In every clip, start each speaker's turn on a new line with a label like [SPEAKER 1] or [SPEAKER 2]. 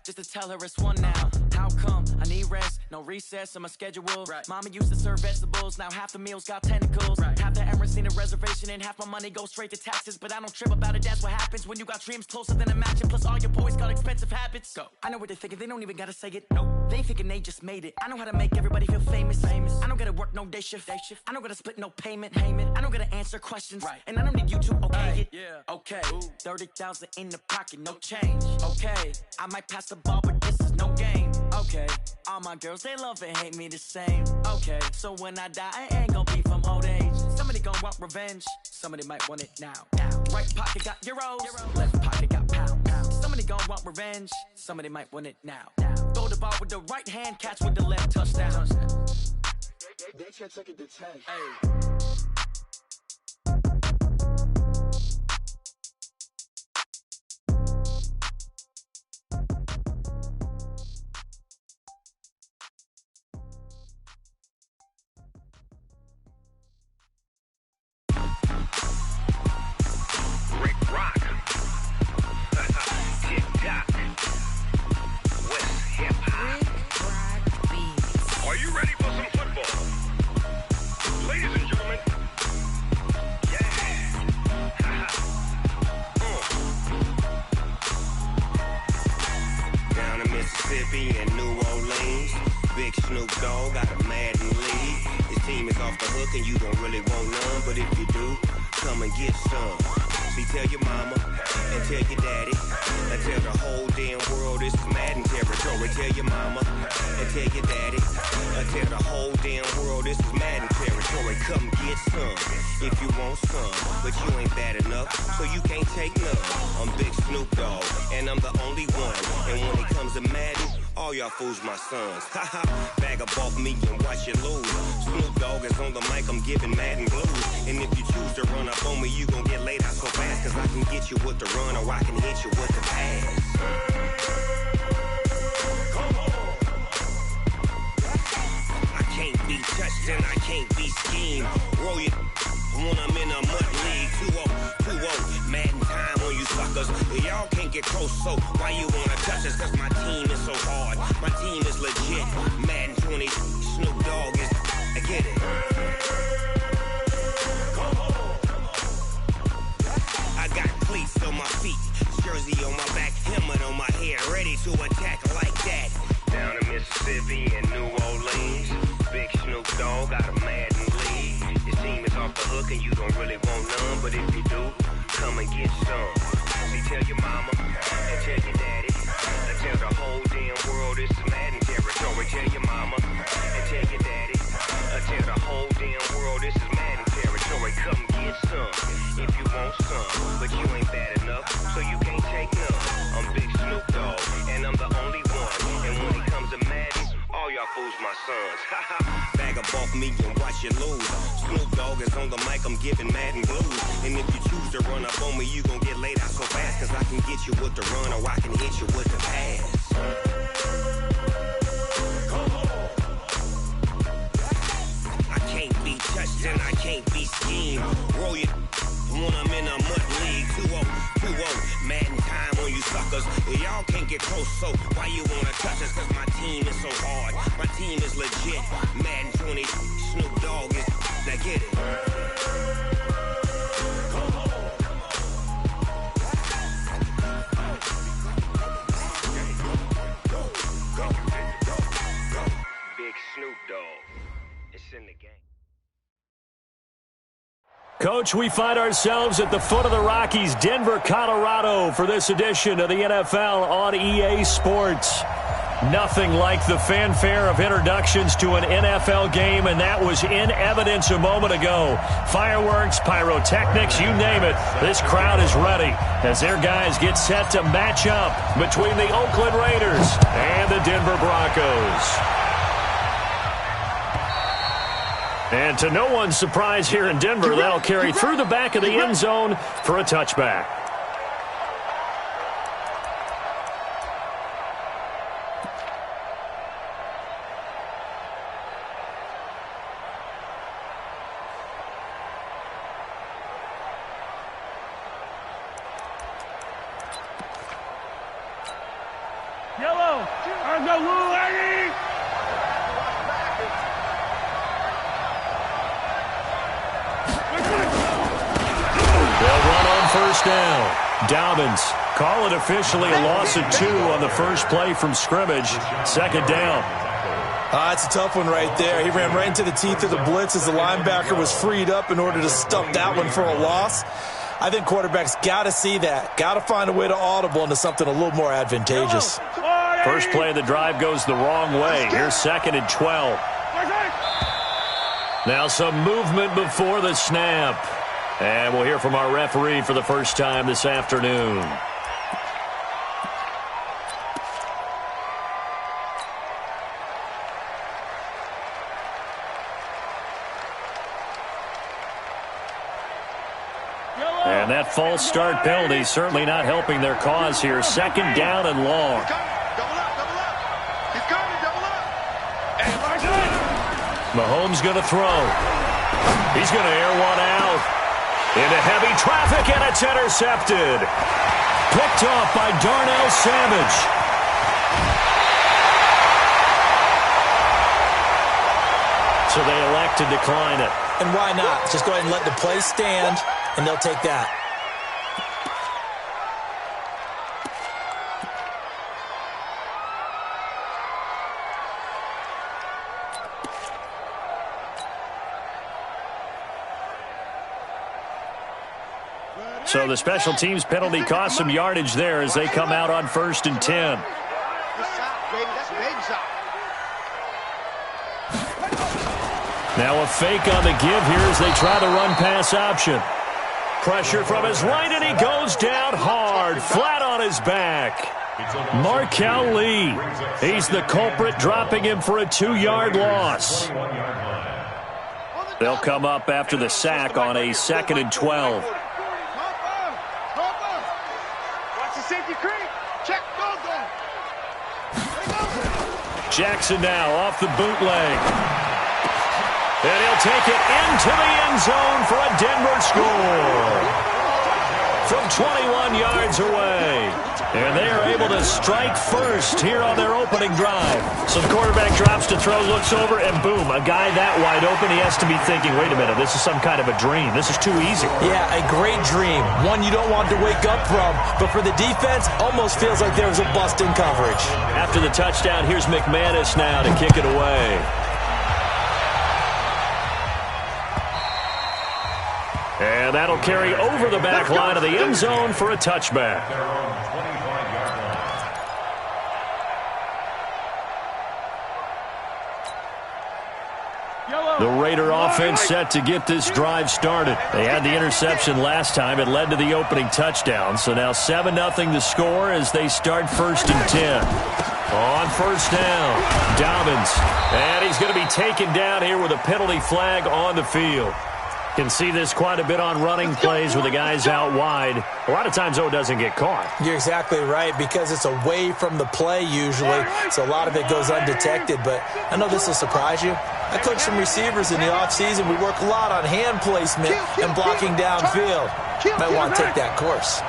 [SPEAKER 1] just to tell her it's one now. How come? I need rest, no recess in my schedule. Right. Mama used to serve vegetables, now half the meals got tentacles. Right. Half the Emirates need a reservation and half my money goes straight to taxes. But I don't trip about it, that's what happens when you got dreams closer than a matching. Plus all your boys got expensive habits. Go. I know what they're thinking, they don't even gotta say it. Nope. They thinking they just made it. I know how to make everybody feel famous. I don't gotta work no day shift. I don't gotta split no payment. I don't gotta answer questions. Right. And I don't need you to okay it. Yeah. Okay. 30,000 in the pocket, no change. Okay. I might pass the ball, but this is no game. Okay. All my girls, they love and hate me the same. Okay. So when I die, I ain't gonna be from old age. Somebody gonna want revenge. Somebody might want it now. Right pocket got euros. Left pocket got pounds. Somebody gonna want revenge. Somebody might want it now. Throw the ball with the right hand, catch with the left, touchdown.
[SPEAKER 2] They can't take it to 10.
[SPEAKER 1] Hey.
[SPEAKER 3] And New Orleans, Big Snoop Dogg got a Madden lead. His team is off the hook and you don't really want none, but if you do, come and get some. See, tell your mama and tell your daddy and tell the whole damn world this is Madden territory. Tell your mama and tell your daddy and tell the whole damn world this is Madden territory. Come get some if you want some, but you ain't bad enough, so you can't take none. I'm Big Snoop Dogg and I'm the only one, and when it comes to Madden, all y'all fools my sons. Haha, bag up off me and watch you lose. Snoop Dogg is on the mic, I'm giving Madden blues. And if you choose to run up on me, you gon' get laid out so fast, cause I can get you with the run or I can hit you with the pass. I can't be touched and I can't be schemed. Roll you when I'm in a mud league. 2-0, Madden time on you suckers. Y'all can't get close, so why you wanna touch us? Cause my team is so hard, my team is legit. Madden 20, Snoop Dogg is, I get it. I got cleats on my feet, jersey on my back, helmet on my head, ready to attack like that. Down in Mississippi and New Orleans, Big Snoop Dogg got a Madden lead. His team is off the hook and you don't really want none, but if you do, come and get some. See, tell your mama and tell your daddy and tell the whole damn world this is Madden territory. Tell your mama and tell your daddy and tell the whole damn world this is Madden territory. Come get some if you want some, but you ain't bad enough, so you can't take none. I'm Big Snoop Dogg and I'm the only one, and when it comes to Madden, all y'all fools my sons. Bag up off me and watch you lose. Snoop Dogg is on the mic, I'm giving Madden blues. And if you choose to run up on me, you gon' get laid out so fast, cause I can get you with the run or I can hit you with the pass. I can't be touched and I can't be schemed. Roll you when I'm in a mud league. 2-0, Madden time on you suckers. Y'all can't get close, so why you wanna touch us? Cause my team is so hard, my team is legit. Madden 20, Snoop Dogg is, now get it. Big Snoop Dogg, it's in the game.
[SPEAKER 4] Coach, we find ourselves at the foot of the Rockies, Denver, Colorado, for this edition of the NFL on EA Sports. Nothing like the fanfare of introductions to an NFL game, and that was in evidence a moment ago. Fireworks, pyrotechnics, you name it. This crowd is ready as their guys get set to match up between the Oakland Raiders and the Denver Broncos. And to no one's surprise here in Denver, they'll carry through the back of the end zone for a touchback.
[SPEAKER 5] Yellow. On the blue, lady.
[SPEAKER 4] They'll run on first down. Dobbins, call it officially a loss of 2 on the first play from scrimmage. Second down.
[SPEAKER 6] That's a tough one right there. He ran right into the teeth of the blitz as the linebacker was freed up in order to stuff that one for a loss. I think quarterbacks got to see that. Got to find a way to audible into something a little more advantageous.
[SPEAKER 4] First play of the drive goes the wrong way. Here's 2nd and 12. Now some movement before the snap. And we'll hear from our referee for the first time this afternoon. And that false start penalty certainly not helping their cause here. 2nd down and long. Mahomes going to throw. He's going to air one out. Into heavy traffic, and it's intercepted. Picked off by Darnell Savage. So they elect to decline it.
[SPEAKER 6] And why not? Just go ahead and let the play stand, and they'll take that.
[SPEAKER 4] So the special teams penalty cost some yardage there as they come out on 1st and 10. Now a fake on the give here as they try the run-pass option. Pressure from his right, and he goes down hard, flat on his back. Markel Lee, he's the culprit, dropping him for a 2-yard loss. They'll come up after the sack on a 2nd and 12. Jackson now off the bootleg. And he'll take it into the end zone for a Denver score. From 21 yards away. And they are able to strike first here on their opening drive. So the quarterback drops to throw, looks over, and boom, a guy that wide open, he has to be thinking, wait a minute, this is some kind of a dream. This is too easy.
[SPEAKER 6] Yeah, a great dream. One you don't want to wake up from. But for the defense, almost feels like there was a bust in coverage.
[SPEAKER 4] After the touchdown, here's McManus now to kick it away. And that'll carry over the back line of the end zone for a touchback. The Raider offense set to get this drive started. They had the interception last time. It led to the opening touchdown. So now 7-0 the score as they start 1st and 10. On first down, Dobbins. And he's going to be taken down here with a penalty flag on the field. Can see this quite a bit on running plays with the guys out wide. A lot of times, though, it doesn't get caught.
[SPEAKER 6] You're exactly right, because it's away from the play usually, so a lot of it goes undetected. But I know this will surprise you. I coach some receivers in the offseason. We work a lot on hand placement and blocking downfield. Might want to take that course.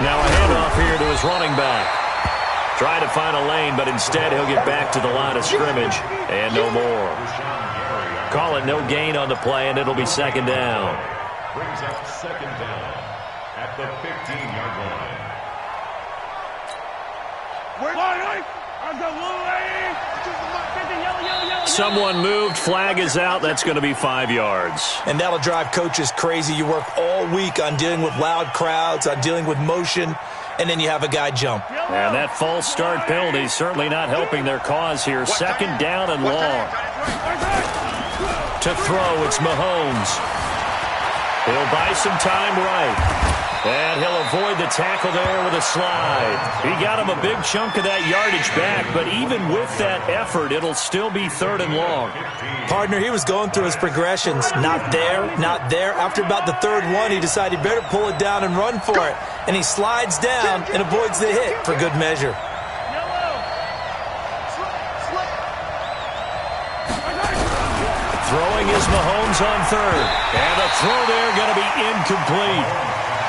[SPEAKER 4] Now a handoff here to his running back. Try to find a lane, but instead he'll get back to the line of scrimmage and no more. Call it no gain on the play, and it'll be 2nd down.
[SPEAKER 7] Brings up 2nd down at the 15-yard line.
[SPEAKER 4] Someone moved. Flag is out. That's going to be 5 yards.
[SPEAKER 6] And that'll drive coaches crazy. You work all week on dealing with loud crowds, on dealing with motion, and then you have a guy jump.
[SPEAKER 4] And that false start penalty certainly not helping their cause here. 2nd down and long. To throw, it's Mahomes. He'll buy some time right. And he'll avoid the tackle there with a slide. He got him a big chunk of that yardage back, but even with that effort, it'll still be 3rd and long.
[SPEAKER 6] Partner, he was going through his progressions. Not there, not there. After about the 3rd one, he decided he better pull it down and run for it. And he slides down and avoids the hit for good measure.
[SPEAKER 4] Throwing is Mahomes on 3rd. And the throw there going to be incomplete.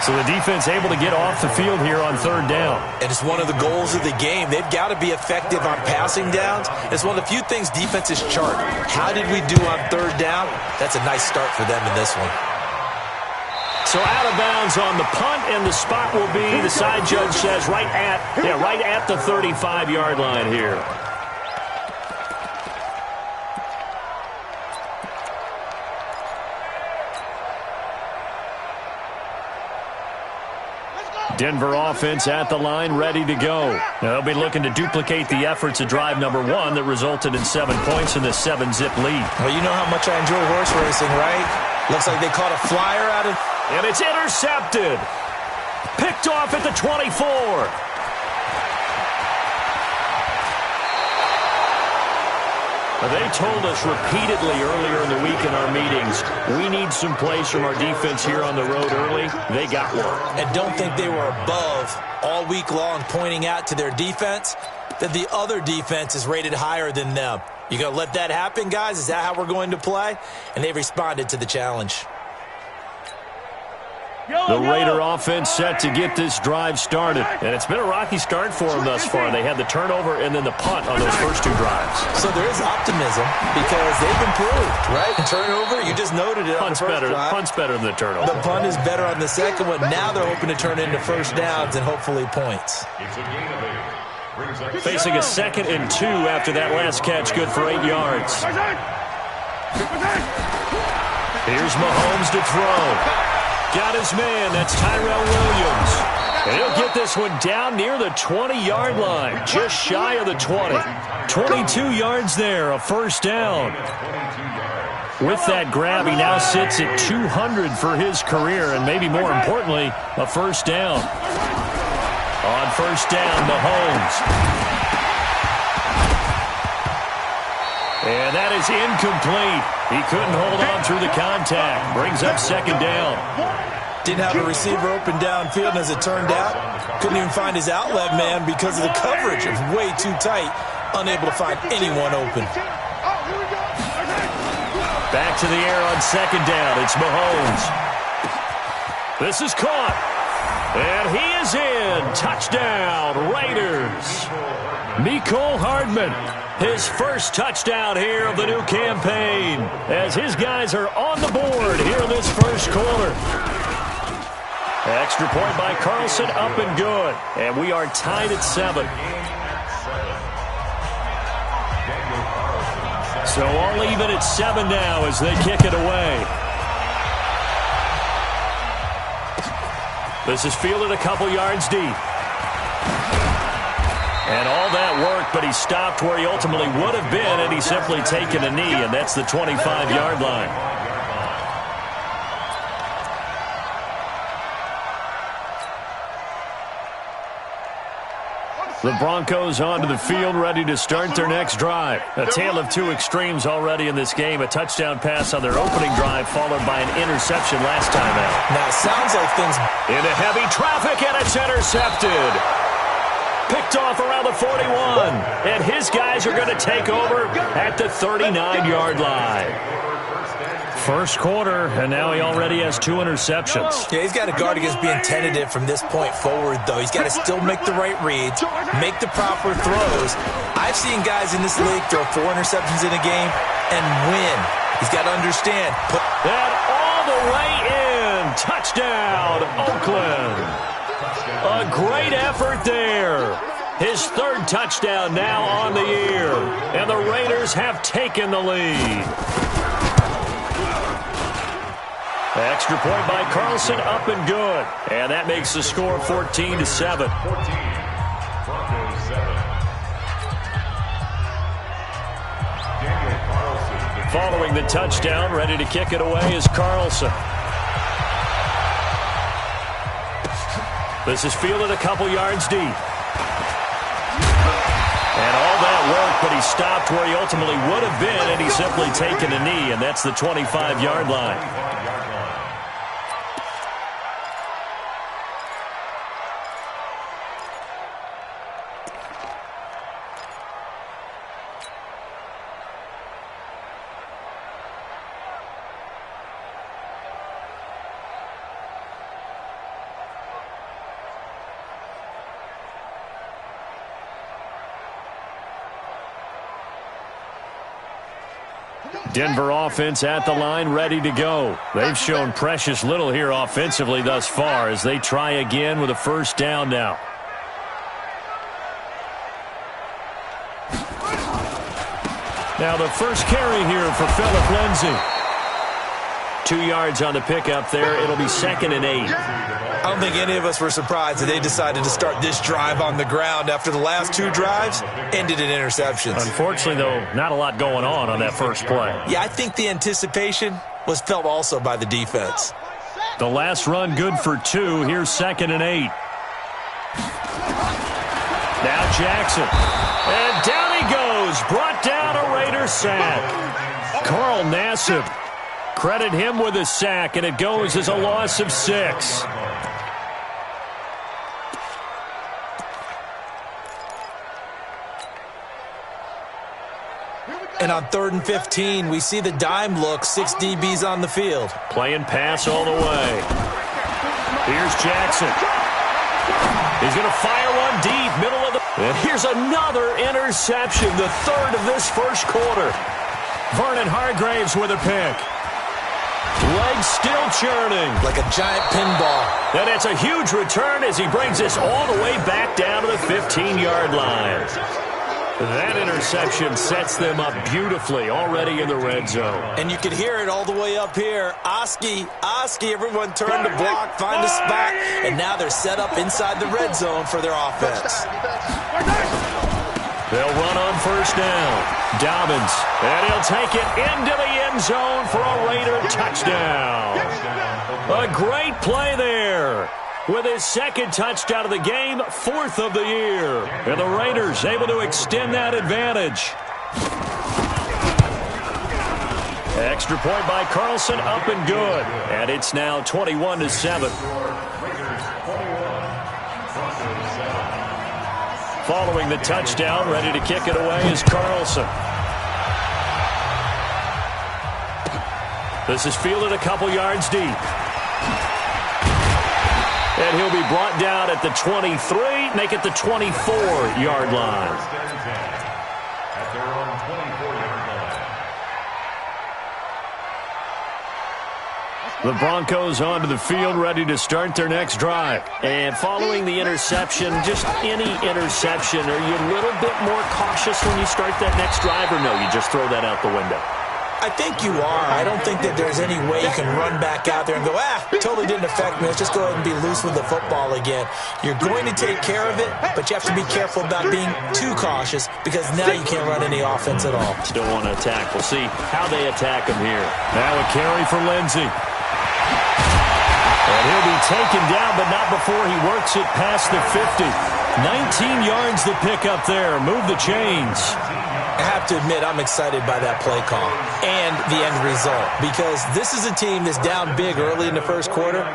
[SPEAKER 4] So the defense able to get off the field here on third down.
[SPEAKER 6] And it's one of the goals of the game. They've got to be effective on passing downs. It's one of the few things defenses chart. How did we do on third down? That's a nice start for them in this one.
[SPEAKER 4] So out of bounds on the punt, and the spot will be, the side judge says, right at the 35-yard line here. Denver offense at the line, ready to go. They'll be looking to duplicate the efforts of drive number 1 that resulted in 7 points in the 7-zip lead.
[SPEAKER 6] Well, you know how much I enjoy horse racing, right? Looks like they caught a flyer out of...
[SPEAKER 4] And it's intercepted. Picked off at the 24. They told us repeatedly earlier in the week in our meetings, we need some plays from our defense here on the road early. They got one.
[SPEAKER 6] And don't think they were above all week long pointing out to their defense that the other defense is rated higher than them. You going to let that happen, guys? Is that how we're going to play? And they responded to the challenge.
[SPEAKER 4] The Raider offense set to get this drive started. And it's been a rocky start for them thus far. They had the turnover and then the punt on those first 2 drives.
[SPEAKER 6] So there is optimism because they've improved, right? Turnover, you just noted it on the first drive.
[SPEAKER 4] Punt's better than the turnover.
[SPEAKER 6] The punt is better on the second one. Now they're hoping to turn into first downs and hopefully points.
[SPEAKER 4] Facing a 2nd and 2 after that last catch, good for 8 yards. Here's Mahomes to throw. Got his man. That's Tyrell Williams. And he'll get this one down near the 20-yard line, just shy of the 20. 22 yards there, a first down. With that grab, he now sits at 200 for his career, and maybe more importantly, a first down. On first down, Mahomes. And that is incomplete. He couldn't hold on through the contact. Brings up second down.
[SPEAKER 6] Didn't have a receiver open downfield, and as it turned out, couldn't even find his outlet man because of the coverage. It was way too tight. Unable to find anyone open.
[SPEAKER 4] Back to the air on second down. It's Mahomes. This is caught. And he is in. Touchdown, Raiders. Mecole Hardman. His first touchdown here of the new campaign as his guys are on the board here in this first quarter. Extra point by Carlson, up and good. And we are tied at 7. So all even at 7 now as they kick it away. This is fielded a couple yards deep. And all that work, but he stopped where he ultimately would have been had he simply taken a knee, and that's the 25-yard line. The Broncos onto the field, ready to start their next drive. A tale of 2 extremes already in this game. A touchdown pass on their opening drive, followed by an interception last time out.
[SPEAKER 6] Now, it sounds like things...
[SPEAKER 4] Into heavy traffic, and it's intercepted. Picked off around the 41. And his guys are going to take over at the 39-yard line. First quarter, and now he already has 2 interceptions.
[SPEAKER 6] Yeah, he's got to guard against being tentative from this point forward, though. He's got to still make the right reads, make the proper throws. I've seen guys in this league throw 4 interceptions in a game and win. He's got to understand. Put
[SPEAKER 4] that all the way in. Touchdown, Oakland. A great effort there. His 3rd touchdown now on the year. And the Raiders have taken the lead. Extra point by Carlson, up and good. And that makes the score 14-7. Following the touchdown, ready to kick it away is Carlson. This is fielded a couple yards deep. And all that work, but he stopped where he ultimately would have been, and he's simply taken a knee, and that's the 25-yard line. Denver offense at the line, ready to go. They've shown precious little here offensively thus far as they try again with a first down now. Now the first carry here for Phillip Lindsay. 2 yards on the pickup there. It'll be 2nd and 8.
[SPEAKER 6] I don't think any of us were surprised that they decided to start this drive on the ground after the last 2 drives ended in interceptions.
[SPEAKER 4] Unfortunately, though, not a lot going on that first play.
[SPEAKER 6] Yeah, I think the anticipation was felt also by the defense.
[SPEAKER 4] The last run good for 2. Here's 2nd and 8. Now Jackson. And down he goes. Brought down a Raider sack. Carl Nassib. Credit him with a sack, and it goes as a loss of 6.
[SPEAKER 6] And on 3rd and 15, we see the dime look, 6 DBs on the field.
[SPEAKER 4] Playing pass all the way. Here's Jackson. He's going to fire one deep, middle of the... And here's another interception, the 3rd of this first quarter. Vernon Hargraves with a pick. Legs still churning.
[SPEAKER 6] Like a giant pinball.
[SPEAKER 4] And it's a huge return as he brings this all the way back down to the 15-yard line. That interception sets them up beautifully already in the red zone.
[SPEAKER 6] And you could hear it all the way up here. Oski, everyone turned to block, find a spot, and now they're set up inside the red zone for their offense.
[SPEAKER 4] They'll run on first down. Dobbins, and he'll take it into the end zone for a Raider touchdown. A great play there. With his 2nd touchdown of the game, 4th of the year. And the Raiders able to extend that advantage. Extra point by Carlson, up and good. And it's now 21-7. Following the touchdown, ready to kick it away is Carlson. This is fielded a couple yards deep. And he'll be brought down at the 23, make it the 24-yard line. The Broncos onto the field, ready to start their next drive. And following the interception, just any interception, are you a little bit more cautious when you start that next drive, or no, you just throw that out the window?
[SPEAKER 6] I think you are. I don't think that there's any way you can run back out there and go, totally didn't affect me. Let's just go ahead and be loose with the football again. You're going to take care of it, but you have to be careful about being too cautious because now you can't run any offense at all.
[SPEAKER 4] Still want to attack. We'll see how they attack him here. Now a carry for Lindsay. And he'll be taken down, but not before he works it past the 50. 19 yards to pick up there. Move the chains.
[SPEAKER 6] I have to admit, I'm excited by that play call and the end result because this is a team that's down big early in the first quarter,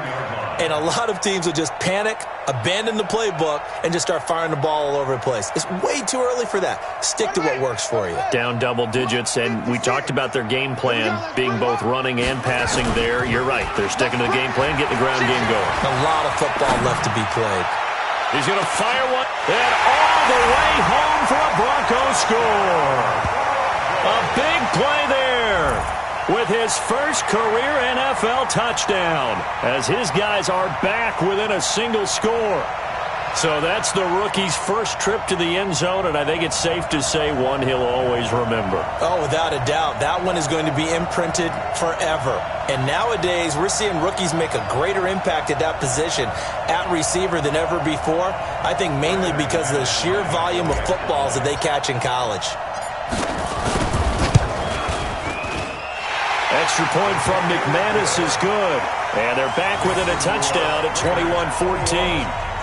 [SPEAKER 6] and a lot of teams will just panic, abandon the playbook, and just start firing the ball all over the place. It's way too early for that. Stick to what works for you.
[SPEAKER 4] Down double digits, and we talked about their game plan being both running and passing there. You're right. They're sticking to the game plan, getting the ground game going.
[SPEAKER 6] A lot of football left to be played.
[SPEAKER 4] He's going to fire one, and all the way home for a Broncos score. A big play there with his first career NFL touchdown as his guys are back within a single score. So that's the rookie's first trip to the end zone, and I think it's safe to say one he'll always remember.
[SPEAKER 6] Oh, without a doubt. That one is going to be imprinted forever. And nowadays, we're seeing rookies make a greater impact at that position at receiver than ever before. I think mainly because of the sheer volume of footballs that they catch in college.
[SPEAKER 4] Extra point from McManus is good. And they're back within a touchdown at 21-14.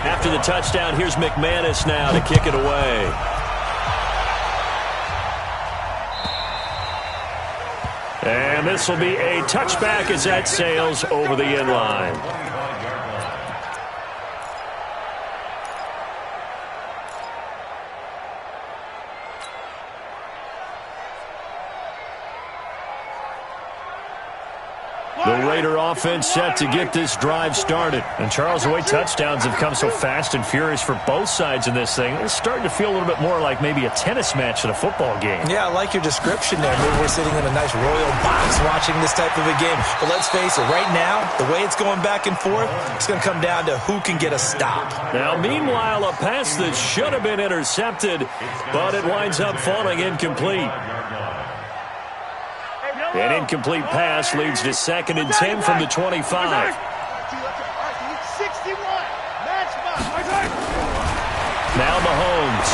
[SPEAKER 4] After the touchdown, here's McManus now to kick it away. And this will be a touchback as that sails over the end line. The Raider offense set to get this drive started. And Charles, the way touchdowns have come so fast and furious for both sides in this thing, it's starting to feel a little bit more like maybe a tennis match than a football game.
[SPEAKER 6] Yeah, I like your description there. Maybe we're sitting in a nice royal box watching this type of a game. But let's face it, right now, the way it's going back and forth, it's going to come down to who can get a stop.
[SPEAKER 4] Now, meanwhile, a pass that should have been intercepted, but it winds up falling incomplete. An incomplete pass leads to 2nd and 10 from the 25. Now Mahomes.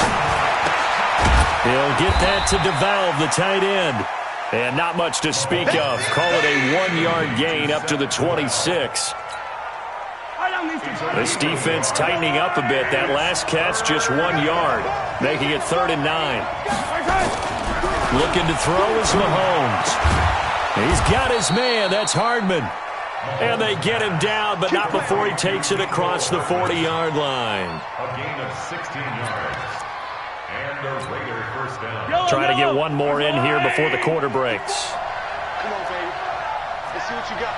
[SPEAKER 4] He'll get that to DeValve, the tight end. And not much to speak of. Call it a 1-yard gain up to the 26. This defense tightening up a bit. That last catch just 1 yard, making it 3rd and 9. Looking to throw is Mahomes. He's got his man. That's Hardman. And they get him down, but not before he takes it across the 40-yard line.
[SPEAKER 7] A gain of 16 yards. And the Raider first down.
[SPEAKER 4] Try to get one more in here before the quarter breaks.
[SPEAKER 2] Come on, baby. Let's see what you got.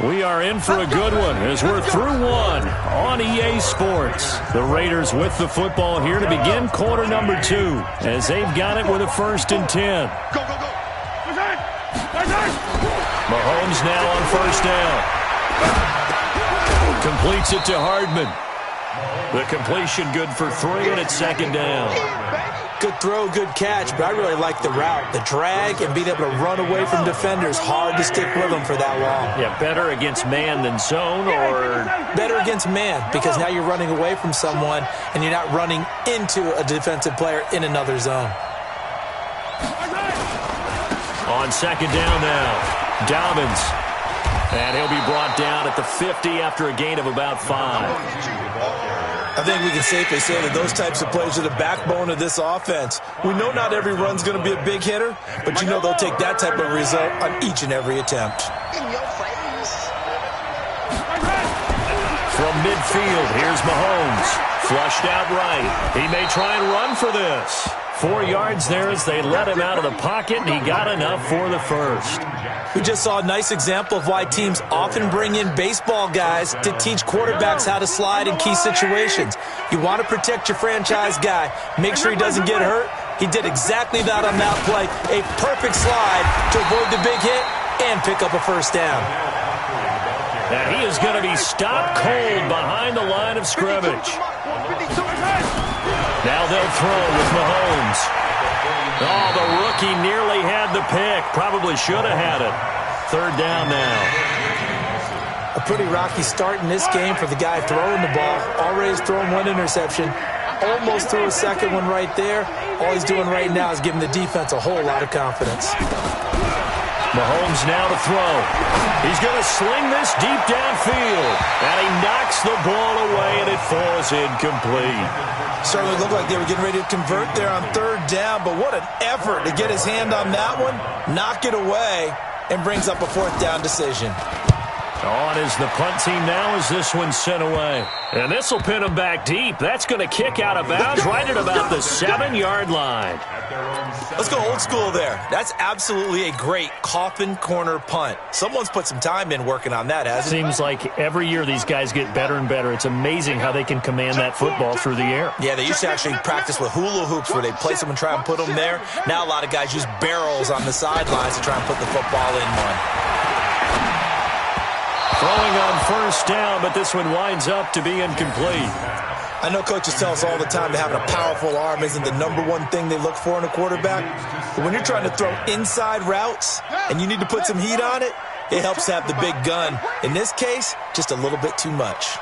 [SPEAKER 4] We are in for a good one as we're through one on EA Sports. The Raiders with the football here to begin quarter number 2 as they've got it with a 1st and 10.
[SPEAKER 2] Go, go, go.
[SPEAKER 4] Mahomes now on 1st down. Completes it to Hardman. The completion good for 3, and it's 2nd down.
[SPEAKER 6] Good throw, good catch, but I really like the route. The drag and being able to run away from defenders. Hard to stick with them for that long.
[SPEAKER 4] Yeah, better against man than zone, or
[SPEAKER 6] better against man, because now you're running away from someone and you're not running into a defensive player in another zone.
[SPEAKER 4] On 2nd down now, Dobbins. And he'll be brought down at the 50 after a gain of about 5.
[SPEAKER 6] I think we can safely say that those types of plays are the backbone of this offense. We know not every run's going to be a big hitter, but you know they'll take that type of result on each and every attempt.
[SPEAKER 4] From midfield, here's Mahomes. Flushed out right. He may try and run for this. 4 yards there as they let him out of the pocket, and he got enough for the 1st.
[SPEAKER 6] We just saw a nice example of why teams often bring in baseball guys to teach quarterbacks how to slide in key situations. You want to protect your franchise guy. Make sure he doesn't get hurt. He did exactly that on that play. A perfect slide to avoid the big hit and pick up a 1st down.
[SPEAKER 4] And he is going to be stopped cold behind the line of scrimmage. Now they'll throw with Mahomes. Oh, the rookie nearly had the pick. Probably should have had it. 3rd down now.
[SPEAKER 6] A pretty rocky start in this game for the guy throwing the ball. Already has thrown 1 interception. Almost threw a 2nd one right there. All he's doing right now is giving the defense a whole lot of confidence.
[SPEAKER 4] Mahomes now to throw. He's going to sling this deep downfield. And he knocks the ball away, and it falls incomplete.
[SPEAKER 6] Certainly looked like they were getting ready to convert there on 3rd down, but what an effort to get his hand on that one, knock it away, and brings up a 4th down decision.
[SPEAKER 4] On is the punt team now as this one's sent away. And this will pin him back deep. That's going to kick out of bounds right at about the 7-yard line.
[SPEAKER 6] Let's go old school there. That's absolutely a great coffin corner punt. Someone's put some time in working on that, hasn't it?
[SPEAKER 4] Seems like every year these guys get better and better. It's amazing how they can command that football through the air.
[SPEAKER 6] Yeah, they used to actually practice with hula hoops where they place them and try and put them there. Now a lot of guys use barrels on the sidelines to try and put the football in one.
[SPEAKER 4] Throwing on 1st down, but this one winds up to be incomplete.
[SPEAKER 6] I know coaches tell us all the time that having a powerful arm isn't the #1 thing they look for in a quarterback. But when you're trying to throw inside routes and you need to put some heat on it, it helps to have the big gun. In this case, just a little bit too much.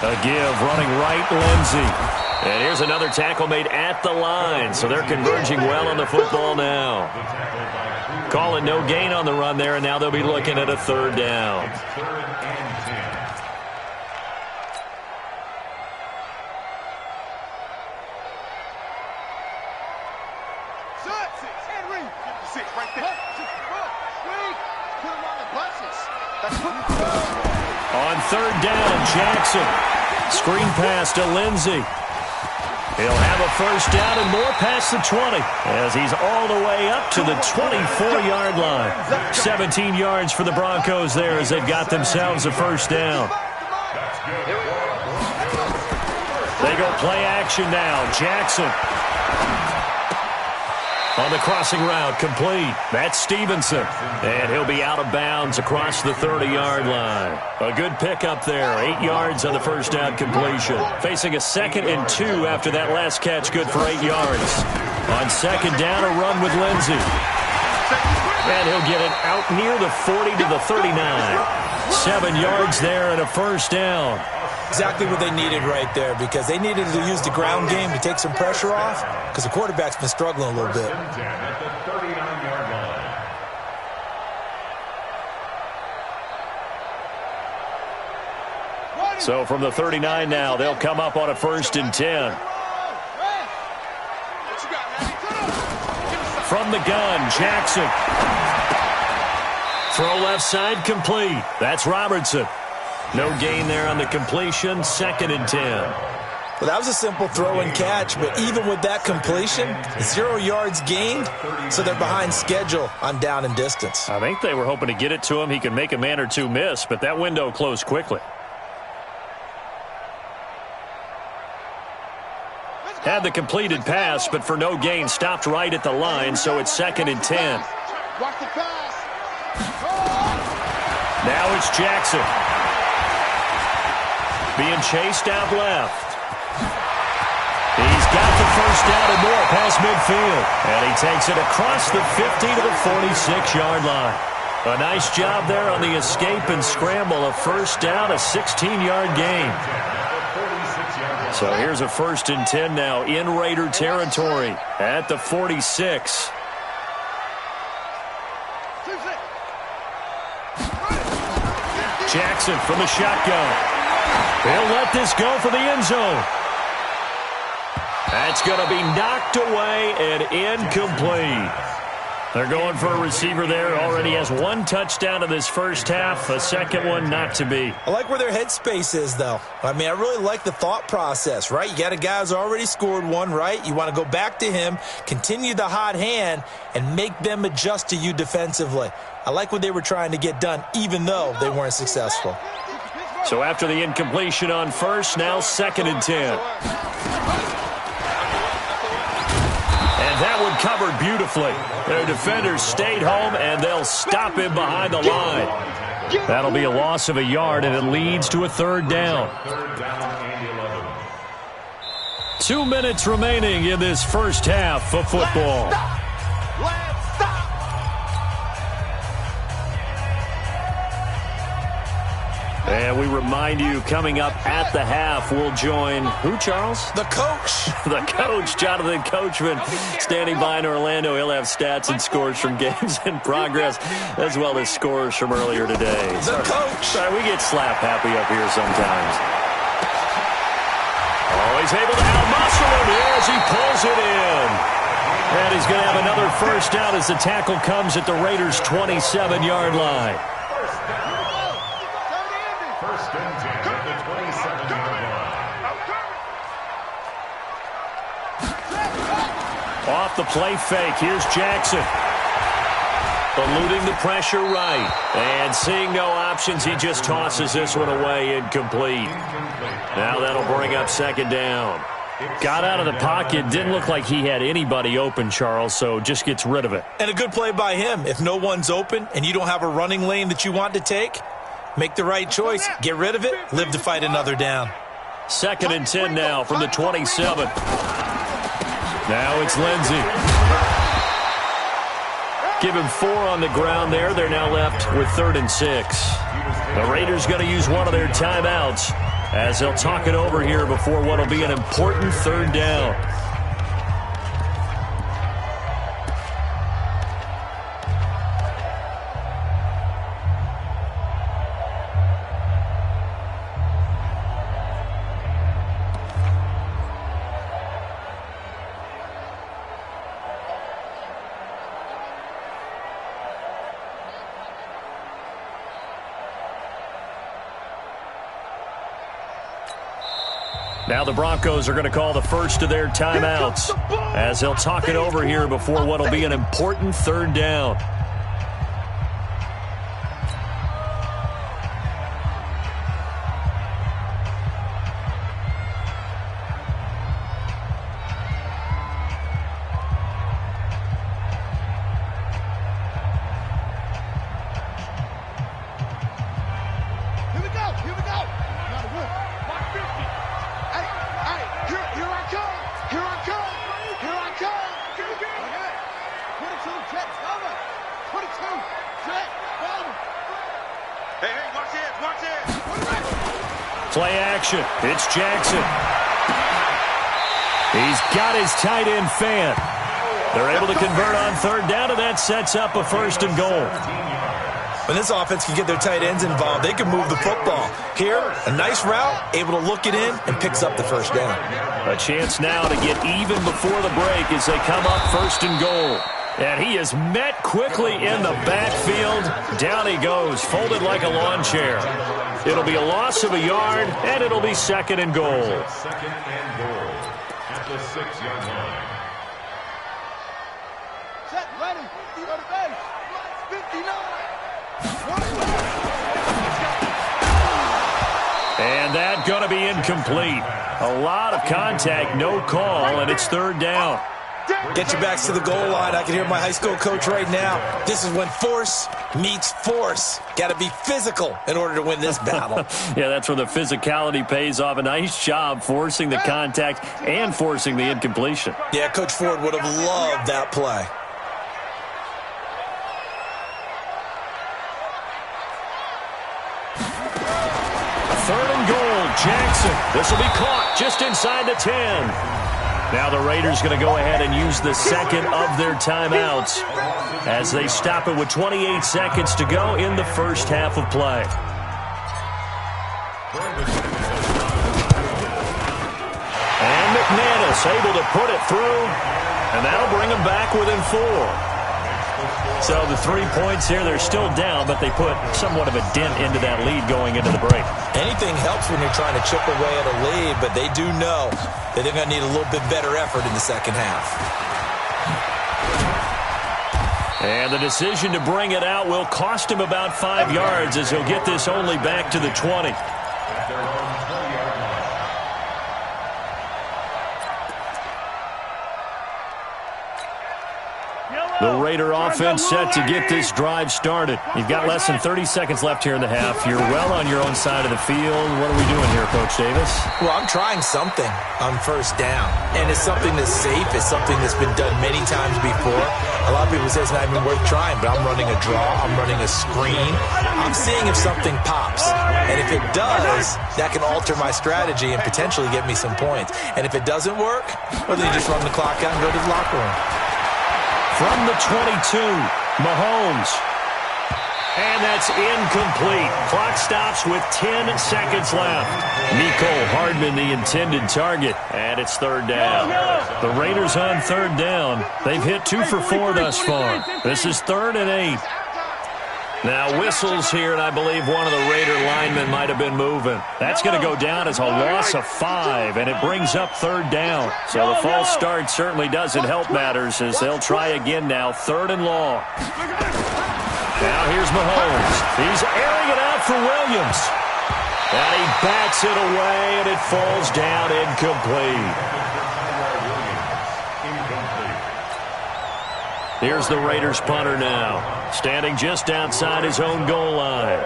[SPEAKER 4] A give, running right, Lindsey. And here's another tackle made at the line, so they're converging well on the football now. Calling no gain on the run there, and now they'll be looking at a 3rd down. On third down, Jackson. Screen pass to Lindsey. He'll have a first down and more past the 20 as he's all the way up to the 24-yard line. 17 yards for the Broncos there as they've got themselves a first down. They go play action now. Jackson. On the crossing route, complete. That's Stevenson. And he'll be out of bounds across the 30-yard line. A good pickup there. 8 yards on the first down completion. Facing a 2nd and 2 after that last catch, good for 8 yards. On second down, a run with Lindsey. And he'll get it out near the 40 to the 39. 7 yards there and a first down.
[SPEAKER 6] Exactly what they needed right there, because they needed to use the ground game to take some pressure off, because the quarterback's been struggling a little bit.
[SPEAKER 4] So from the 39 now, they'll come up on a 1st and 10. From the gun, Jackson. Throw left side, complete. That's Robertson. No gain there on the completion, 2nd and 10.
[SPEAKER 6] Well, that was a simple throw and catch, but even with that completion, 0 yards gained, so they're behind schedule on down and distance.
[SPEAKER 4] I think they were hoping to get it to him. He could make a man or two miss, but that window closed quickly. Had the completed pass, but for no gain, stopped right at the line, so it's 2nd and 10.
[SPEAKER 2] Watch the pass.
[SPEAKER 4] Now it's Jackson. Being chased out left. He's got the first down and more past midfield. And he takes it across the 50 to the 46-yard line. A nice job there on the escape and scramble. A first down, a 16-yard gain. So here's a 1st and 10 now in Raider territory at the 46. Jackson from the shotgun. He'll let this go for the end zone. That's going to be knocked away and incomplete. They're going for a receiver there. Already has 1 touchdown in this first half. A second one not to be.
[SPEAKER 6] I like where their headspace is, though. I mean, I really like the thought process, right? You got a guy who's already scored one, right? You want to go back to him, continue the hot hand, and make them adjust to you defensively. I like what they were trying to get done, even though they weren't successful.
[SPEAKER 4] So after the incompletion on first, now 2nd and 10. And that one covered beautifully. Their defenders stayed home, and they'll stop him behind the line. That'll be a loss of a yard, and it leads to a 3rd down. 2 minutes remaining in this first half of football. And we remind you, coming up at the half, we'll join who, Charles?
[SPEAKER 6] The coach.
[SPEAKER 4] The coach, Jonathan Coachman, standing by in Orlando. He'll have stats and scores from games in progress, as well as scores from earlier today.
[SPEAKER 6] The coach.
[SPEAKER 4] Sorry, we get slap happy up here sometimes. Always able to out-muscle him as he pulls it in. And he's going to have another first down as the tackle comes at the Raiders' 27-yard line. Off the play fake, here's Jackson. Eluding the pressure right. And seeing no options, he just tosses this one away, incomplete. Now that'll bring up 2nd down. Got out of the pocket, didn't look like he had anybody open, Charles, so just gets rid of it.
[SPEAKER 6] And a good play by him. If no one's open and you don't have a running lane that you want to take, make the right choice, get rid of it, live to fight another down.
[SPEAKER 4] 2nd and 10 now from the 27. Now it's Lindsey. Give him 4 on the ground there. They're now left with 3rd and 6. The Raiders going to use one of their timeouts as they'll talk it over here before what will be an important 3rd down. Now the Broncos are going to call the first of their timeouts as they'll talk it over here before what will be an important third down. Play action. It's Jackson. He's got his tight end fan. They're able to convert on third down, and that sets up a first and goal.
[SPEAKER 6] When this offense can get their tight ends involved, they can move the football. Here, a nice route, able to look it in, and picks up the first down.
[SPEAKER 4] A chance now to get even before the break as they come up first and goal. And he is met quickly in the backfield. Down he goes, folded like a lawn chair. It'll be a loss of a yard, and it'll be second and goal.
[SPEAKER 7] Second and goal at the 6-yard line.
[SPEAKER 2] Set, ready, you go to base. 59.
[SPEAKER 4] And that going to be incomplete. A lot of contact, no call, and it's third down.
[SPEAKER 6] Get your backs to the goal line. I can hear my high school coach right now. This is when force meets force. Got to be physical in order to win this battle.
[SPEAKER 4] Yeah, that's where the physicality pays off. A nice job forcing the contact and forcing the incompletion.
[SPEAKER 6] Yeah, Coach Ford would have loved that play.
[SPEAKER 4] Third and goal, Jackson. This will be caught just inside the 10. Now the Raiders going to go ahead and use the second of their timeouts as they stop it with 28 seconds to go in the first half of play. And McManus able to put it through, and that'll bring them back within 4. So the 3 points here, they're still down, but they put somewhat of a dent into that lead going into the break.
[SPEAKER 6] Anything helps when you're trying to chip away at a lead, but they do know that they're going to need a little bit better effort in the second half.
[SPEAKER 4] And the decision to bring it out will cost him about 5 yards as he'll get this only back to the 20. The Raider offense set to get this drive started. You've got less than 30 seconds left here in the half. You're well on your own side of the field. What are we doing here, Coach Davis?
[SPEAKER 6] Well, I'm trying something on first down. And it's something that's safe. It's something that's been done many times before. A lot of people say it's not even worth trying, but I'm running a draw. I'm running a screen. I'm seeing if something pops. And if it does, that can alter my strategy and potentially get me some points. And if it doesn't work, well, then you just run the clock out and go to the locker room.
[SPEAKER 4] From the 22, Mahomes. And that's incomplete. Clock stops with 10 seconds left. Mecole Hardman, the intended target. And it's third down. The Raiders on third down. They've hit 2 for 4 thus far. This is 3rd and 8. Now whistles here, and I believe one of the Raider linemen might have been moving. That's going to go down as a loss of 5, and it brings up third down. So the false start certainly doesn't help matters as they'll try again now, 3rd and long. Now here's Mahomes. He's airing it out for Williams. And he bats it away, and it falls down incomplete. Here's the Raiders punter now, standing just outside his own goal line.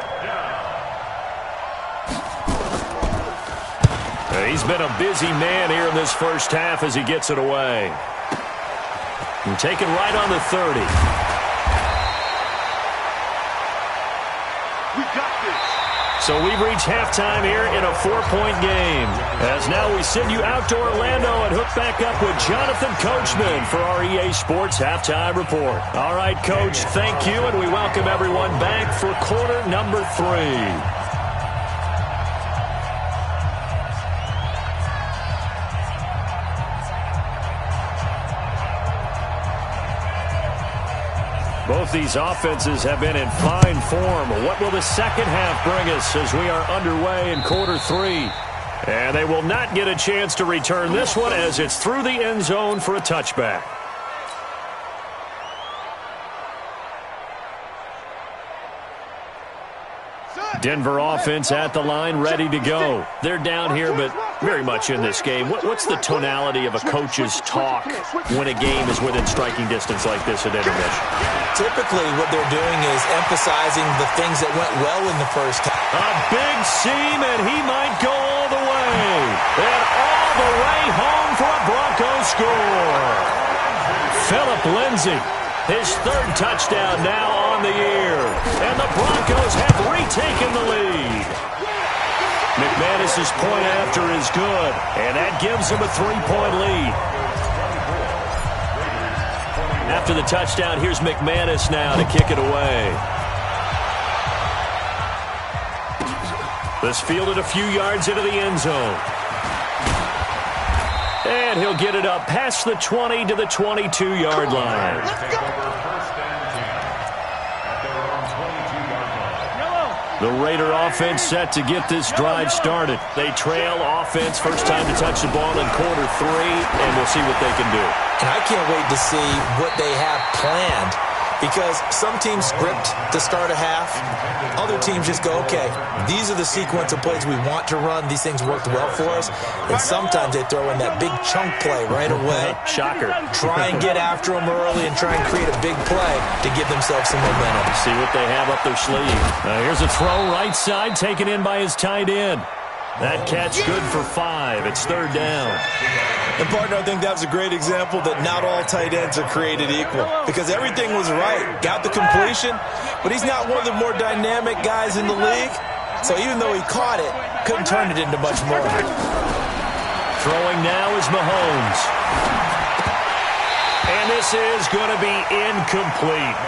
[SPEAKER 4] He's been a busy man here in this first half as he gets it away. And taken right on the 30.
[SPEAKER 2] We got this.
[SPEAKER 4] So we've reached halftime here in a 4-point game. As now we send you out to Orlando and hook back up with Jonathan Coachman for our EA Sports Halftime Report. All right, Coach, thank you, and we welcome everyone back for quarter number 3. Both these offenses have been in fine form. What will the second half bring us as we are underway in quarter 3? And they will not get a chance to return this one as it's through the end zone for a touchback. Denver offense at the line, ready to go. They're down here, but very much in this game. What's the tonality of a coach's talk when a game is within striking distance like this at intermission?
[SPEAKER 6] Typically, what they're doing is emphasizing the things that went well in the first half.
[SPEAKER 4] A big seam, and he might go all the way. And all the way home for a Broncos score. Phillip Lindsay, his third touchdown now on the year. And the Broncos have retaken the lead. McManus's point after is good, and that gives him a 3-point lead. After the touchdown, here's McManus now to kick it away. This fielded a few yards into the end zone. And he'll get it up past the 20 to the 22-yard line. The Raider offense set to get this drive started. They trail offense, first time to touch the ball in quarter 3, and we'll see what they can do.
[SPEAKER 6] And I can't wait to see what they have planned, because some teams script to start a half. Other teams just go, okay, these are the sequence of plays we want to run. These things worked well for us. And sometimes they throw in that big chunk play right away.
[SPEAKER 4] Shocker.
[SPEAKER 6] Try and get after them early and try and create a big play to give themselves some momentum.
[SPEAKER 4] See what they have up their sleeve. Here's a throw right side taken in by his tight end. That catch good for 5. It's third down.
[SPEAKER 6] And, partner, I think that was a great example that not all tight ends are created equal, because everything was right. Got the completion, but he's not one of the more dynamic guys in the league. So even though he caught it, couldn't turn it into much more.
[SPEAKER 4] Throwing now is Mahomes. And this is going to be incomplete.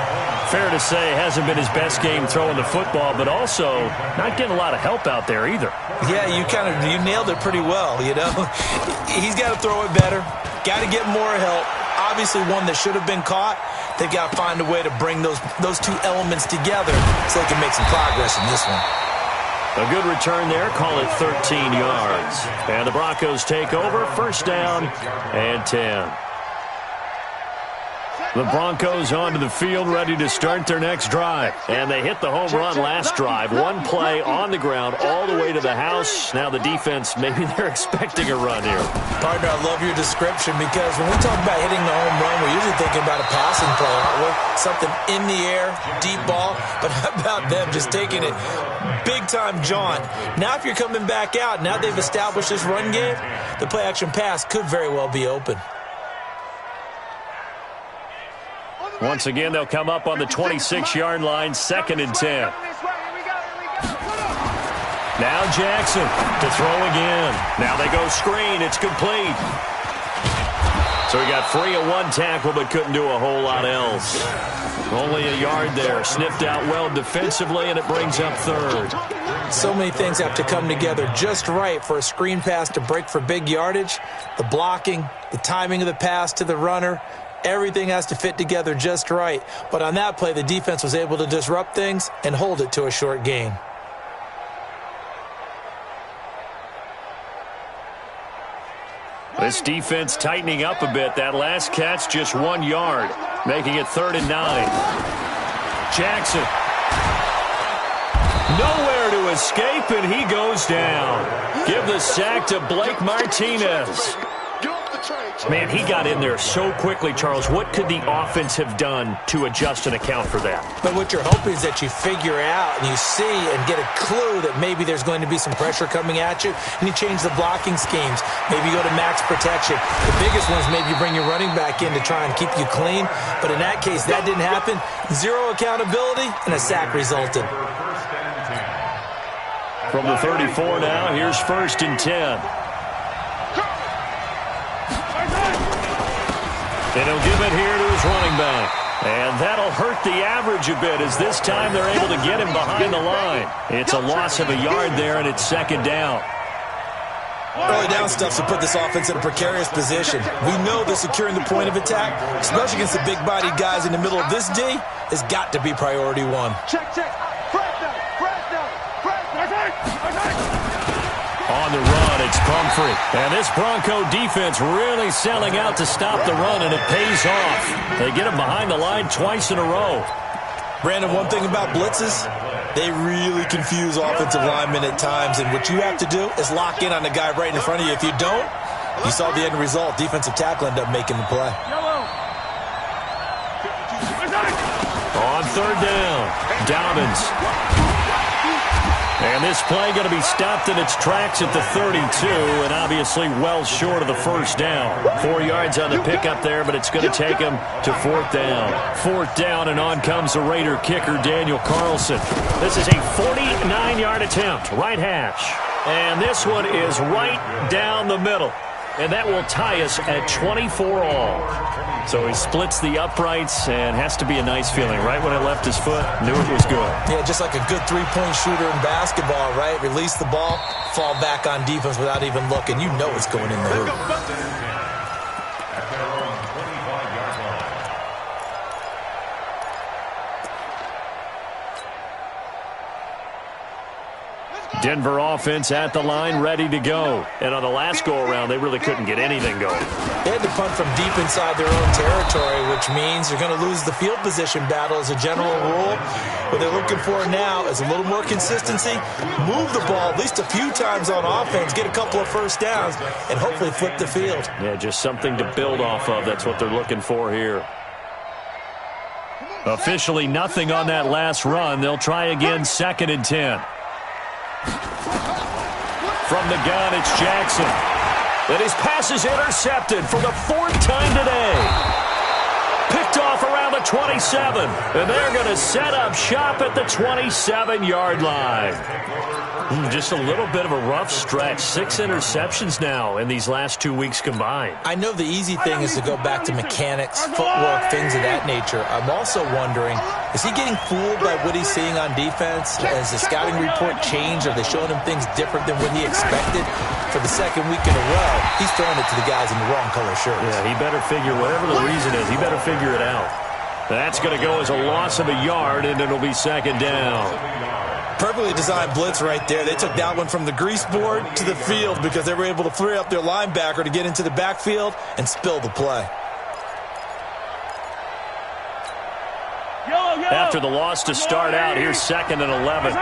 [SPEAKER 4] Fair to say, hasn't been his best game throwing the football, but also not getting a lot of help out there either.
[SPEAKER 6] Yeah, you nailed it pretty well, you know. He's got to throw it better. Got to get more help. Obviously one that should have been caught. They've got to find a way to bring those two elements together so they can make some progress in this one.
[SPEAKER 4] A good return there. Call it 13 yards. And the Broncos take over. First down and 10. The Broncos onto the field, ready to start their next drive. And they hit the home run last drive. One play on the ground all the way to the house. Now the defense, maybe they're expecting a run here.
[SPEAKER 6] Partner, I love your description, because when we talk about hitting the home run, we're usually thinking about a passing play, aren't we? Something in the air, deep ball. But how about them just taking it big-time jaunt? Now if you're coming back out, now they've established this run game, the play-action pass could very well be open.
[SPEAKER 4] Once again, they'll come up on the 26-yard line, 2nd and 10. Now Jackson to throw again. Now they go screen. It's complete. So he got free of one tackle but couldn't do a whole lot else. Only a yard there. Sniffed out well defensively, and it brings up third.
[SPEAKER 6] So many things have to come together just right for a screen pass to break for big yardage. The blocking, the timing of the pass to the runner, everything has to fit together just right. But on that play, the defense was able to disrupt things and hold it to a short gain.
[SPEAKER 4] This defense tightening up a bit. That last catch just 1 yard, making it 3rd and 9. Jackson. Nowhere to escape, and he goes down. Give the sack to Blake Martinez. Man, he got in there so quickly, Charles. What could the offense have done to adjust and account for that?
[SPEAKER 6] But what you're hoping is that you figure out and you see and get a clue that maybe there's going to be some pressure coming at you, and you change the blocking schemes. Maybe you go to max protection. The biggest one is maybe you bring your running back in to try and keep you clean. But in that case, that didn't happen. Zero accountability, and a sack resulted.
[SPEAKER 4] From the 34 now, here's 1st and 10. And he'll give it here to his running back. And that'll hurt the average a bit, as this time they're able to get him behind the line. It's a loss of a yard there, and it's 2nd down.
[SPEAKER 6] Early down stuff to put this offense in a precarious position. We know that securing the point of attack, especially against the big-bodied guys in the middle of this D, has got to be priority one.
[SPEAKER 2] Check.
[SPEAKER 4] On on the run. It's Pumphrey. And this Bronco defense really selling out to stop the run, and it pays off. They get him behind the line twice in a row.
[SPEAKER 6] Brandon, one thing about blitzes, they really confuse offensive linemen at times, and what you have to do is lock in on the guy right in front of you. If you don't, you saw the end result. Defensive tackle ended up making the play.
[SPEAKER 4] On third down, Dobbins. And this play going to be stopped in its tracks at the 32, and obviously well short of the first down. 4 yards on the pickup there, but it's going to take him to fourth down. Fourth down, and on comes the Raider kicker, Daniel Carlson. This is a 49-yard attempt, right hash. And this one is right down the middle. And that will tie us at 24 all. So he splits the uprights, and has to be a nice feeling. Right when it left his foot, knew it was good.
[SPEAKER 6] Yeah, just like a good three-point shooter in basketball, right? Release the ball, fall back on defense without even looking. You know it's going in the hoop.
[SPEAKER 4] Denver offense at the line, ready to go. And on the last go-around, they really couldn't get anything going.
[SPEAKER 6] They had to punt from deep inside their own territory, which means you're going to lose the field position battle as a general rule. What they're looking for now is a little more consistency, move the ball at least a few times on offense, get a couple of first downs, and hopefully flip the field.
[SPEAKER 4] Yeah, just something to build off of. That's what they're looking for here. Officially nothing on that last run. They'll try again, 2nd and 10. From the gun, it's Jackson. And his pass is intercepted for the 4th time today. Picked off around the 27. And they're going to set up shop at the 27-yard line. Just a little bit of a rough stretch. 6 interceptions now in these last 2 weeks combined.
[SPEAKER 6] I know the easy thing is to go back to mechanics, footwork, things of that nature. I'm also wondering, is he getting fooled by what he's seeing on defense? Has the scouting report changed? Are they showing him things different than what he expected? For the 2nd week in a row, he's throwing it to the guys in the wrong color shirts.
[SPEAKER 4] Yeah, he better figure, whatever the reason is, he better figure it out. That's going to go as a loss of a yard, and it'll be 2nd down.
[SPEAKER 6] Perfectly designed blitz right there. They took that one from the grease board to the field because they were able to free up their linebacker to get into the backfield and spill the play.
[SPEAKER 4] After the loss to start out, here's 2nd and 11.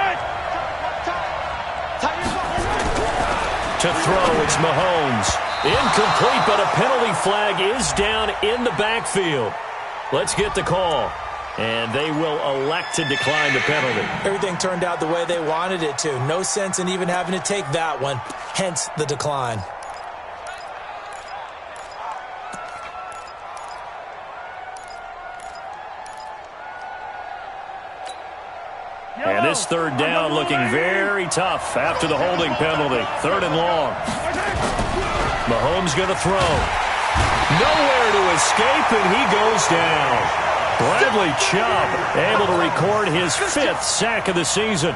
[SPEAKER 4] To throw, it's Mahomes. Incomplete, but a penalty flag is down in the backfield. Let's get the call. And they will elect to decline the penalty.
[SPEAKER 6] Everything turned out the way they wanted it to. No sense in even having to take that one, hence the decline.
[SPEAKER 4] And this 3rd down looking very tough after the holding penalty. 3rd and long. Mahomes going to throw. Nowhere to escape, and he goes down. Bradley Chubb able to record his 5th sack of the season.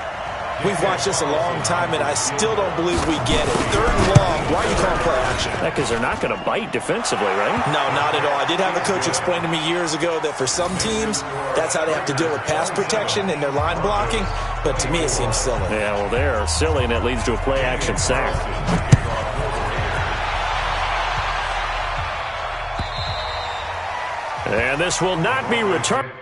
[SPEAKER 6] We've watched this a long time, and I still don't believe we get it. 3rd and long. Why are you calling play action?
[SPEAKER 4] Because they're not going to bite defensively, right?
[SPEAKER 6] No, not at all. I did have a coach explain to me years ago that for some teams, that's how they have to deal with pass protection and their line blocking. But to me, it seems silly.
[SPEAKER 4] Yeah, well, they're silly, and it leads to a play action sack. And this will not be returned.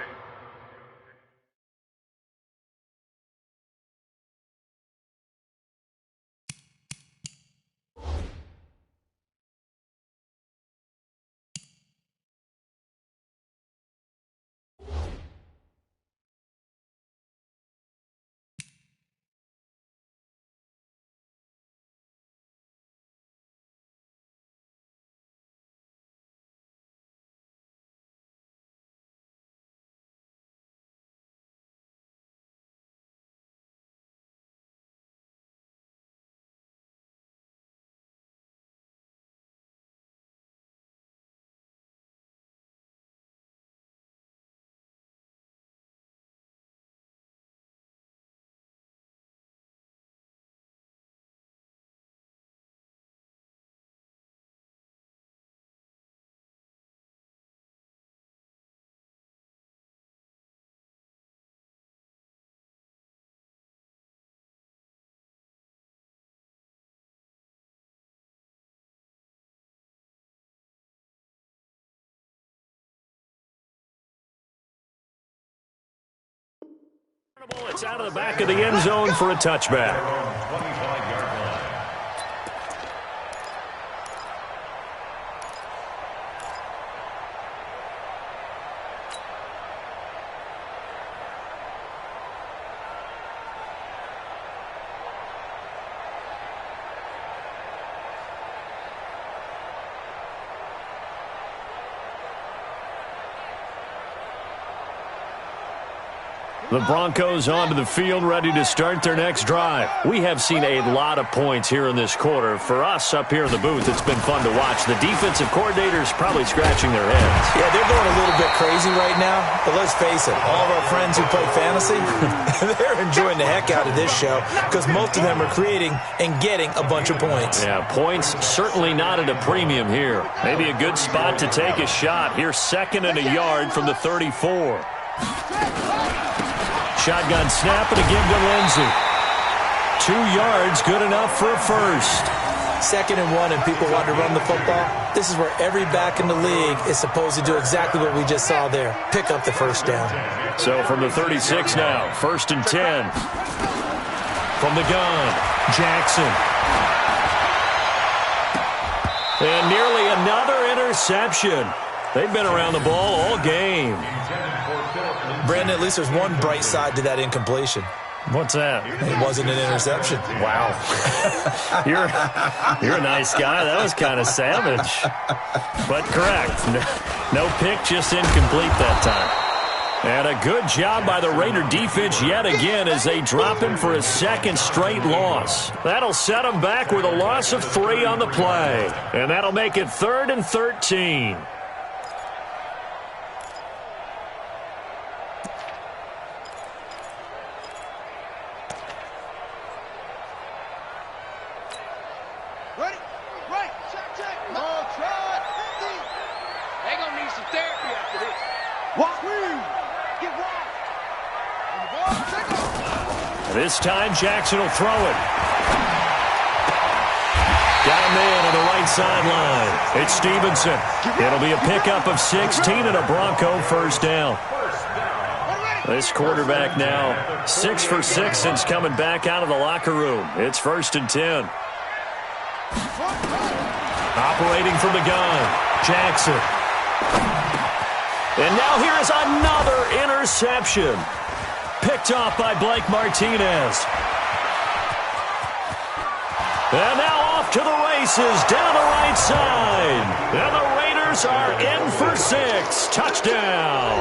[SPEAKER 4] It's out of the back of the end zone for a touchback. The Broncos onto the field, ready to start their next drive. We have seen a lot of points here in this quarter. For us up here in the booth, it's been fun to watch. The defensive coordinators probably scratching their heads.
[SPEAKER 6] Yeah, they're going a little bit crazy right now. But let's face it, all of our friends who play fantasy, they're enjoying the heck out of this show because most of them are creating and getting a bunch of points.
[SPEAKER 4] Yeah, points certainly not at a premium here. Maybe a good spot to take a shot. Here's 2nd and a yard from the 34. Shotgun snap and a give to Lindsey. 2 yards, good enough for a first.
[SPEAKER 6] 2nd and 1 and people want to run the football. This is where every back in the league is supposed to do exactly what we just saw there. Pick up the first down.
[SPEAKER 4] So from the 36 now, 1st and 10. From the gun, Jackson. And nearly another interception. They've been around the ball all game.
[SPEAKER 6] Brandon, at least there's one bright side to that incompletion.
[SPEAKER 4] What's that?
[SPEAKER 6] It wasn't an interception.
[SPEAKER 4] Wow. You're a nice guy. That was kind of savage. But correct. No pick, just incomplete that time. And a good job by the Raider defense yet again as they drop him for a 2nd straight loss. That'll set him back with a loss of 3 on the play. And that'll make it 3rd and 13. This time, Jackson will throw it. Got a man on the right sideline. It's Stevenson. It'll be a pickup of 16 and a Bronco first down. This quarterback now 6 for 6 since coming back out of the locker room. It's 1st and 10. Operating from the gun, Jackson. And now here is another interception. Picked off by Blake Martinez. And now off to the races down the right side. And the Raiders are in for 6. Touchdown.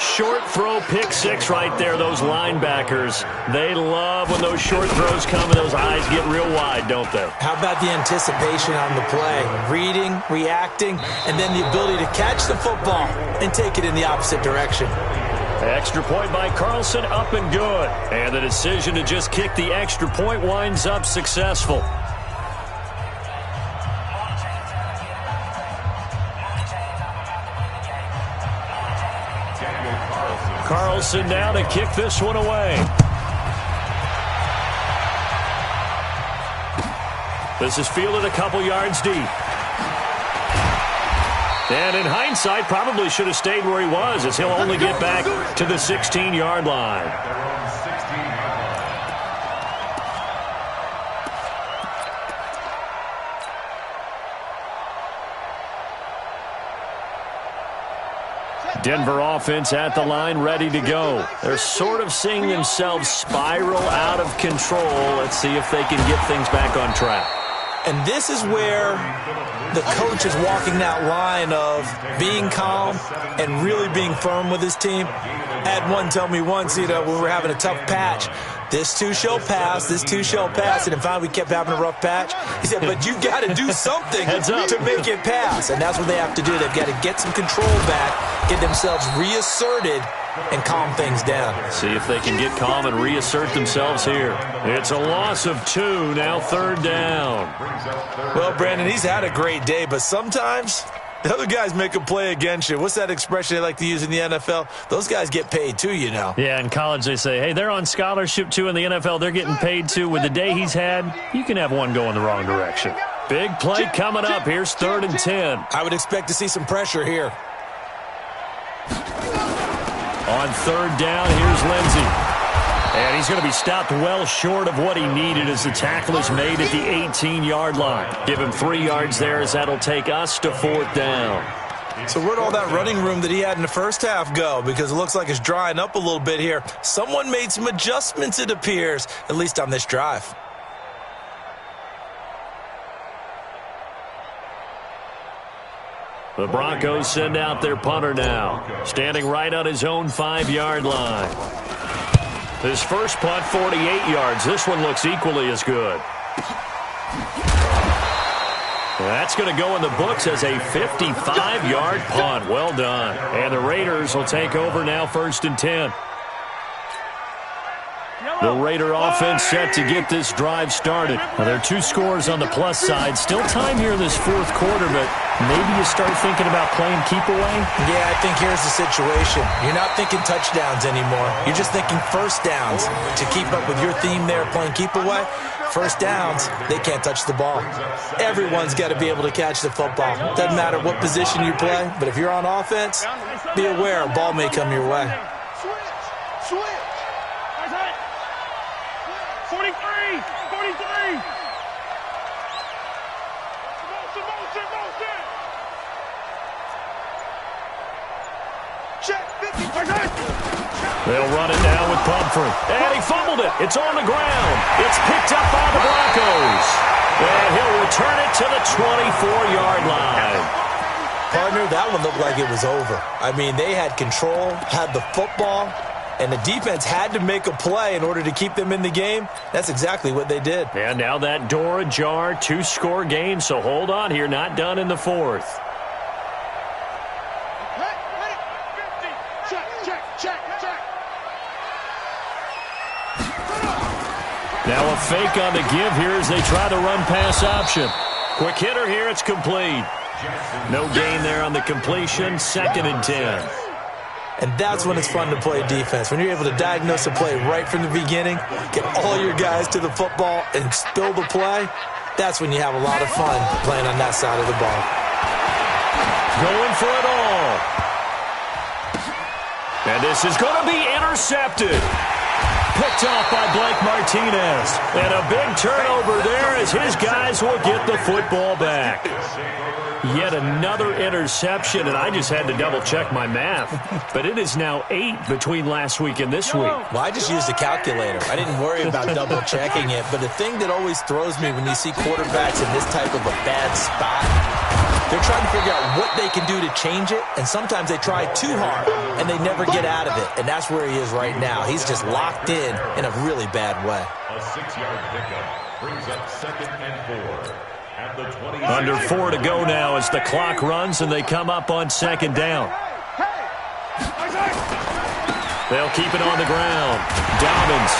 [SPEAKER 4] Short throw, pick 6 right there. Those linebackers, they love when those short throws come and those eyes get real wide, don't they?
[SPEAKER 6] How about the anticipation on the play? Reading, reacting, and then the ability to catch the football and take it in the opposite direction.
[SPEAKER 4] Extra point by Carlson, up and good. And the decision to just kick the extra point winds up successful. Carlson now to kick this one away. This is fielded a couple yards deep. And in hindsight, probably should have stayed where he was, as he'll only get back to the 16-yard line. Denver offense at the line, ready to go. They're sort of seeing themselves spiral out of control. Let's see if they can get things back on track.
[SPEAKER 6] And this is where the coach is walking that line of being calm and really being firm with his team. I had one tell me once, when we were having a tough patch, this too shall pass, this too shall pass. And then finally we kept having a rough patch. He said, but you've got to do something to make it pass. And that's what they have to do. They've got to get some control back, get themselves reasserted, and calm things down.
[SPEAKER 4] See if they can get calm and reassert themselves here. It's a loss of 2, now 3rd down.
[SPEAKER 6] Well, Brandon, he's had a great day, but sometimes the other guys make a play against you. What's that expression they like to use in the NFL? Those guys get paid too, you know.
[SPEAKER 4] Yeah, in college they say, hey, they're on scholarship too. In the NFL, they're getting paid too. With the day he's had, you can have one going the wrong direction. Big play coming up. Here's 3rd and 10.
[SPEAKER 6] I would expect to see some pressure here.
[SPEAKER 4] On third down, here's Lindsey. And he's going to be stopped well short of what he needed as the tackle is made at the 18-yard line. Give him 3 yards there as that'll take us to fourth down.
[SPEAKER 6] So where'd all that running room that he had in the first half go? Because it looks like it's drying up a little bit here. Someone made some adjustments, it appears, at least on this drive.
[SPEAKER 4] The Broncos send out their punter now, standing right on his own 5-yard line. His first punt, 48 yards. This one looks equally as good. That's going to go in the books as a 55-yard punt. Well done. And the Raiders will take over now, 1st and 10. The Raider offense set to get this drive started. Now, there are 2 scores on the plus side. Still time here in this 4th quarter, but maybe you start thinking about playing keep away?
[SPEAKER 6] Yeah, I think here's the situation. You're not thinking touchdowns anymore. You're just thinking first downs. To keep up with your theme there, playing keep away, first downs, they can't touch the ball. Everyone's got to be able to catch the football. Doesn't matter what position you play, but if you're on offense, be aware a ball may come your way.
[SPEAKER 2] Switch.
[SPEAKER 5] 43! 43!
[SPEAKER 2] Check 50.
[SPEAKER 4] They'll run it now with Pumphrey. And he fumbled it. It's on the ground. It's picked up by the Broncos. And he'll return it to the 24-yard line.
[SPEAKER 6] Partner, that one looked like it was over. I mean, they had control, had the football, and the defense had to make a play in order to keep them in the game. That's exactly what they did.
[SPEAKER 4] And now that door ajar, 2-score game, so hold on here, not done in the 4th.
[SPEAKER 2] Check.
[SPEAKER 4] Now a fake on the give here as they try the run-pass option. Quick hitter here, it's complete. No gain there on the completion, 2nd and 10.
[SPEAKER 6] And that's when it's fun to play defense. When you're able to diagnose a play right from the beginning, get all your guys to the football, and spill the play, that's when you have a lot of fun playing on that side of the ball.
[SPEAKER 4] Going for it all. And this is going to be intercepted. Picked off by Blake Martinez. And a big turnover there as his guys will get the football back. Yet another interception, and I just had to double-check my math. But it is now 8 between last week and this week.
[SPEAKER 6] Well, I just used a calculator. I didn't worry about double-checking it. But the thing that always throws me when you see quarterbacks in this type of a bad spot, they're trying to figure out what they can do to change it, and sometimes they try too hard, and they never get out of it. And that's where he is right now. He's just locked in a really bad way.
[SPEAKER 7] A 6-yard pickup brings up 2nd and 4. At the 20.
[SPEAKER 4] Under 4 to go now as the clock runs, and they come up on 2nd down. They'll keep it on the ground. Dobbins.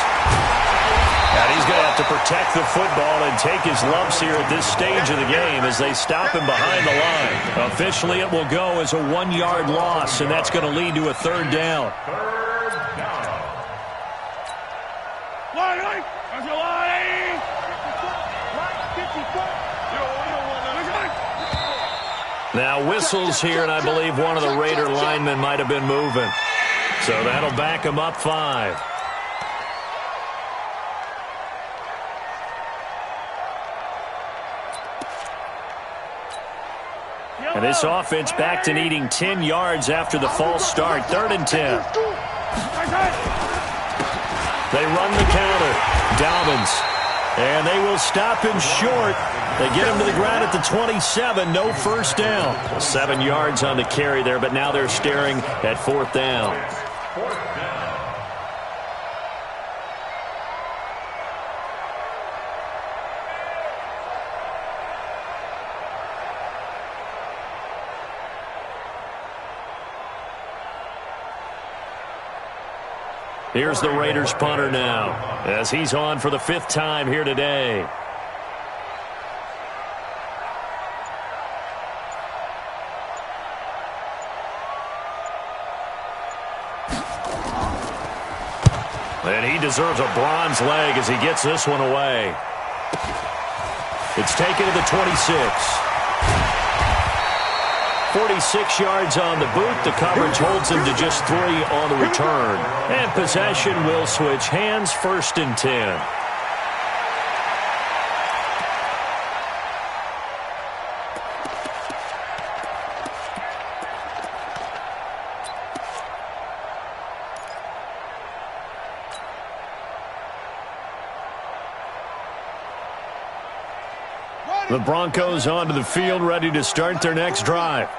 [SPEAKER 4] And he's going to have to protect the football and take his lumps here at this stage of the game as they stop him behind the line. Officially, it will go as a 1-yard loss, and that's going to lead to a 3rd down. Now whistles here, and I believe one of the Raider linemen might have been moving. So that'll back him up 5. And this offense back to needing 10 yards after the false start. 3rd and 10. They run the counter. Dobbins. And they will stop him short. They get him to the ground at the 27. No first down. 7 yards on the carry there, but now they're staring at 4th down. Here's the Raiders punter now as he's on for the 5th time here today. And he deserves a bronze leg as he gets this one away. It's taken to the 26. 46 yards on the boot. The coverage holds him to just 3 on the return. And possession will switch hands, 1st and 10. The Broncos onto the field, ready to start their next drive.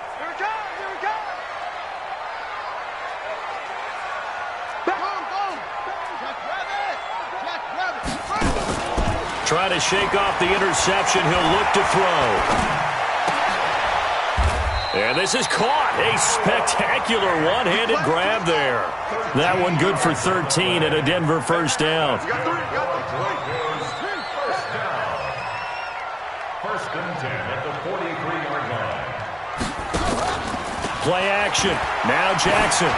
[SPEAKER 4] Try to shake off the interception. He'll look to throw. And this is caught. A spectacular one-handed grab there. That one good for 13 and a Denver 1st down.
[SPEAKER 7] First and 10 at the 43-yard line.
[SPEAKER 4] Play action. Now Jackson.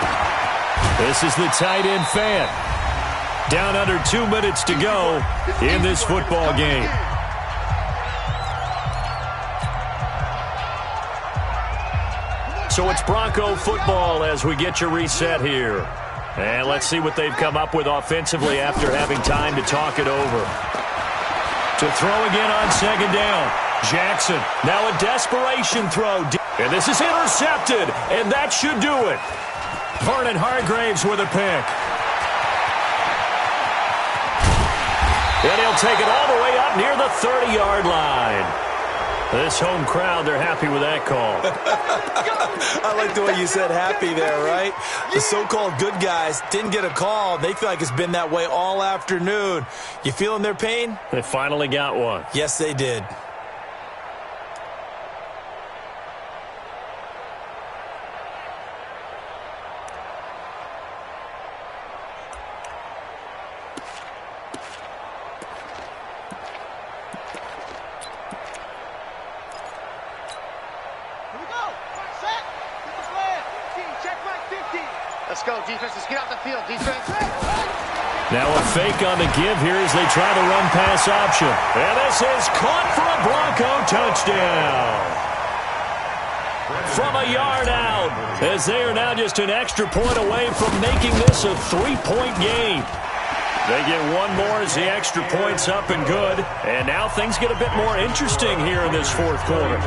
[SPEAKER 4] This is the tight end fan. Down under 2 minutes to go in this football game. So it's Bronco football as we get you reset here. And let's see what they've come up with offensively after having time to talk it over. To throw again on 2nd down. Jackson, now a desperation throw. And this is intercepted, and that should do it. Vernon Hargreaves with a pick. And he'll take it all the way up near the 30-yard line. This home crowd, they're happy with that call.
[SPEAKER 6] I like the way you said happy there, right? The so-called good guys didn't get a call. They feel like it's been that way all afternoon. You feeling their pain?
[SPEAKER 4] They finally got one.
[SPEAKER 6] Yes, they did.
[SPEAKER 2] Let's go, defense. Let's get out the field, defense.
[SPEAKER 4] Now a fake on the give here as they try the run-pass option. And this is caught for a Bronco touchdown. From a yard out, as they are now just an extra point away from making this a 3-point game. They get one more as the extra point's up and good. And now things get a bit more interesting here in this 4th quarter.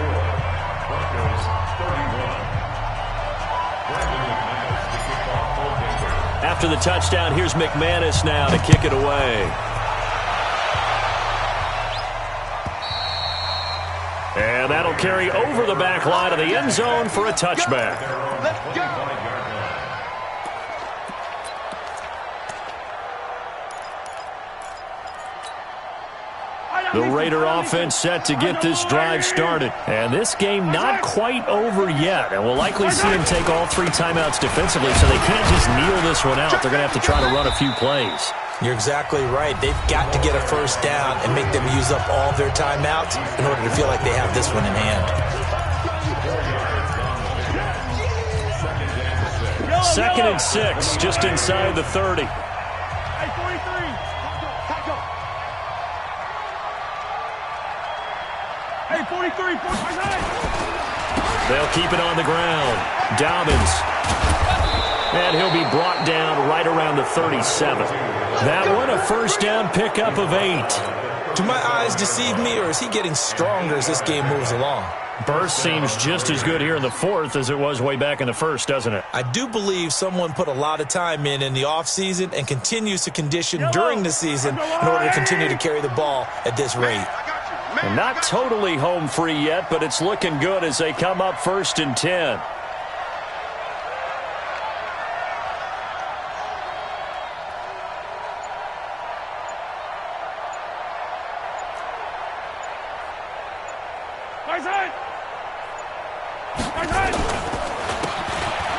[SPEAKER 4] After the touchdown, here's McManus now to kick it away. And that'll carry over the back line of the end zone for a touchback.
[SPEAKER 2] Let's go.
[SPEAKER 4] The Raider offense set to get this drive started. And this game not quite over yet. And we'll likely see them take all 3 timeouts defensively, so they can't just kneel this one out. They're going to have to try to run a few plays.
[SPEAKER 6] You're exactly right. They've got to get a 1st down and make them use up all their timeouts in order to feel like they have this one in hand.
[SPEAKER 4] 2nd and 6, just inside the 30.
[SPEAKER 5] Hey, 43, 49.
[SPEAKER 4] They'll keep it on the ground. Dobbins. And he'll be brought down right around the 37. That one a 1st down pickup of 8.
[SPEAKER 6] Do my eyes deceive me, or is he getting stronger as this game moves along?
[SPEAKER 4] Burst seems just as good here in the 4th as it was way back in the 1st, doesn't it?
[SPEAKER 6] I do believe someone put a lot of time in the offseason and continues to condition during the season in order to continue to carry the ball at this rate.
[SPEAKER 4] And not totally home free yet, but it's looking good as they come up 1st and 10.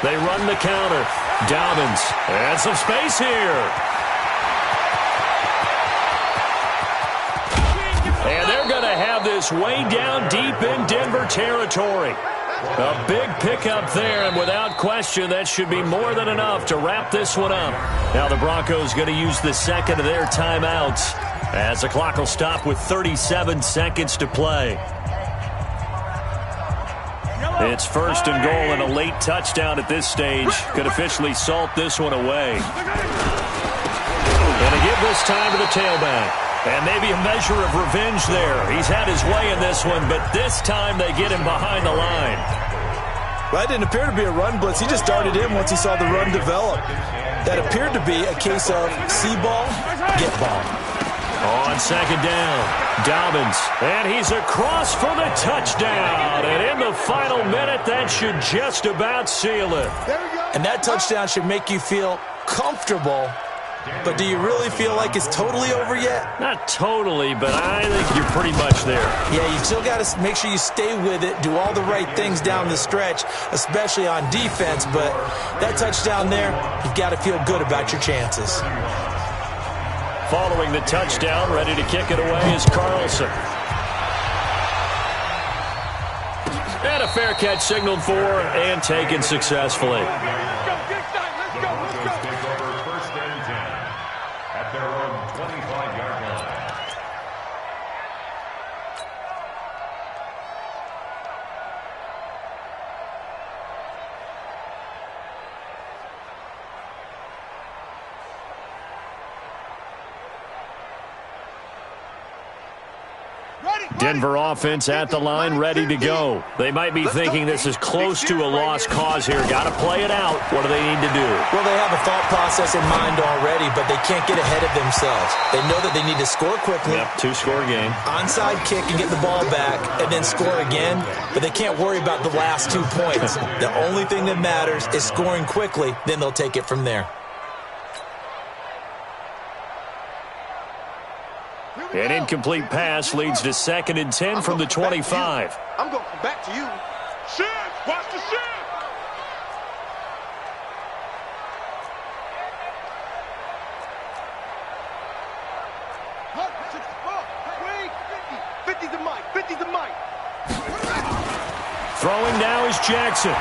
[SPEAKER 4] They run the counter. Dobbins. And some space here. And they're going to have this way down deep in Denver territory. A big pickup there, and without question, that should be more than enough to wrap this one up. Now the Broncos going to use the 2nd of their timeouts as the clock will stop with 37 seconds to play. It's first and goal and a late touchdown at this stage could officially salt this one away. And to give this time to the tailback. And maybe a measure of revenge there. He's had his way in this one, but this time they get him behind the line.
[SPEAKER 6] Well, that didn't appear to be a run blitz. He just darted in once he saw the run develop. That appeared to be a case of see ball, get ball.
[SPEAKER 4] On second down, Dobbins, and he's across for the touchdown. And in the final minute, that should just about seal it.
[SPEAKER 6] And that touchdown should make you feel comfortable. But do you really feel like it's totally over yet?
[SPEAKER 4] Not totally, but I think you're pretty much there.
[SPEAKER 6] Yeah, you still got to make sure you stay with it, do all the right things down the stretch, especially on defense. But that touchdown there, you've got to feel good about your chances.
[SPEAKER 4] Following the touchdown, ready to kick it away is Carlson. And a fair catch signaled for and taken successfully. Denver offense at the line, ready to go. They might be thinking this is close to a lost cause here. Got to play it out. What do they need to do?
[SPEAKER 6] Well, they have a thought process in mind already, but they can't get ahead of themselves. They know that they need to score quickly.
[SPEAKER 4] Yep, two-score game.
[SPEAKER 6] Onside kick and get the ball back and then score again, but they can't worry about the last 2 points. The only thing that matters is scoring quickly, then they'll take it from there.
[SPEAKER 4] An incomplete pass leads to 2nd and 10 from the 25.
[SPEAKER 2] I'm going to come back to you.
[SPEAKER 5] Shift! Watch the shift!
[SPEAKER 2] Wait, 50's the mic. 50's the mic.
[SPEAKER 4] Throwing now is Jackson.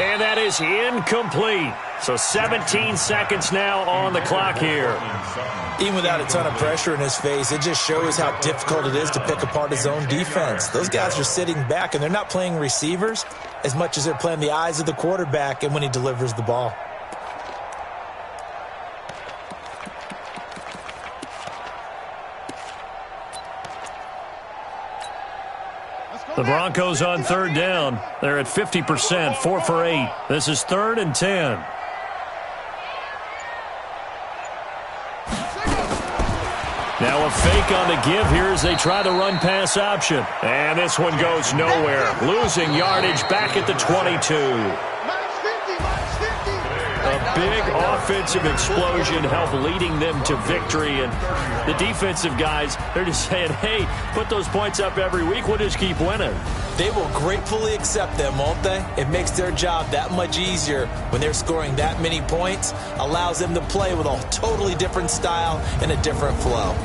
[SPEAKER 4] And that is incomplete. So 17 seconds now on the clock here.
[SPEAKER 6] Even without a ton of pressure in his face, it just shows how difficult it is to pick apart his own defense. Those guys are sitting back, and they're not playing receivers as much as they're playing the eyes of the quarterback and when he delivers the ball.
[SPEAKER 4] The Broncos on third down. They're at 50%, 4 for 8. This is 3rd and 10. Now a fake on the give here as they try the run-pass option. And this one goes nowhere. Losing yardage back at the 22. A big offensive explosion helped leading them to victory. And the defensive guys, they're just saying, hey, put those points up every week. We'll just keep winning.
[SPEAKER 6] They will gratefully accept them, won't they? It makes their job that much easier when they're scoring that many points. Allows them to play with a totally different style and a different flow.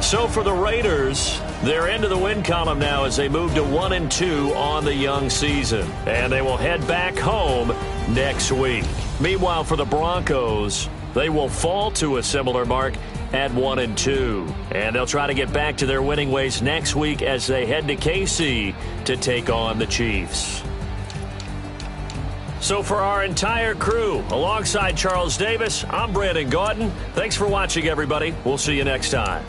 [SPEAKER 4] So for the Raiders, they're into the win column now as they move to 1-2 on the young season. And they will head back home next week. Meanwhile, for the Broncos, they will fall to a similar mark at 1-2. And they'll try to get back to their winning ways next week as they head to KC to take on the Chiefs. So for our entire crew, alongside Charles Davis, I'm Brandon Gaudin. Thanks for watching, everybody. We'll see you next time.